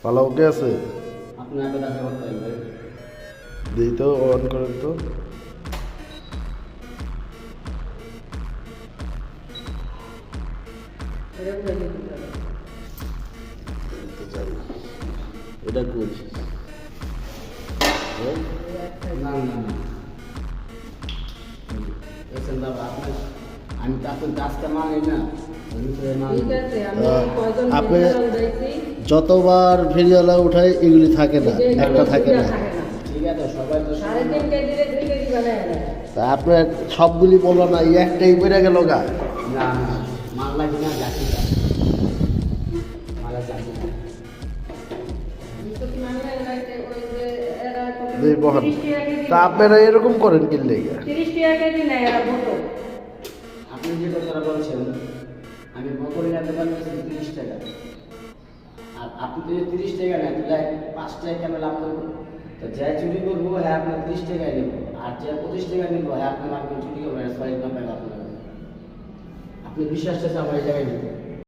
ভালো ওকে আছে? আপনি আগে দেখা করতে হবে। দিই তো, অন করেন তো। এটা কই? না না না এসেন বাবা আপনি, আমি তো আপনার কাজটা মানি না। ঠিক আছে, আমি কয়জন আপনি ভিডিও উঠাইছি, যতবার ভিডিওলা উঠাই এগুলি থাকে না, এই যে একটা থাকে ভিডিও না। থাকে না। ঠিক আছে সবাই তো 3.5 কেজির 2 কেজি বানায় না। তা আপনার সবগুলি বললো না, এই একটাই বেড়ে গেল গা। না না মাল লাগি না যাচ্ছি মালা যাচ্ছি না। বিদ্যুৎ মামলায় লাইতে ওই যে এরা কত এই বহান 30 টাকা কেজি তা আপনারা এরকম করেন কিনলে গা? 30 টাকা কেজি নেয় এরা বোতল। আপনি যে কথাটা বলছেন আমি বকরির দোকান গেছি 30 টাকা, আর আপনি যদি 30 টাকা নেন তাহলে 5 টাকা কেন লাভ করবো? তো যা চুরি করবো হ্যাঁ আপনার 30 টাকায় নেবো, আর যা 25 টাকা নেবো হ্যাঁ আপনার মার্কেট চুরি করবো, সবাই না পাই আপনার। আপনি বিশ্বাসটা আছে আমার এই জায়গায় নেবেন।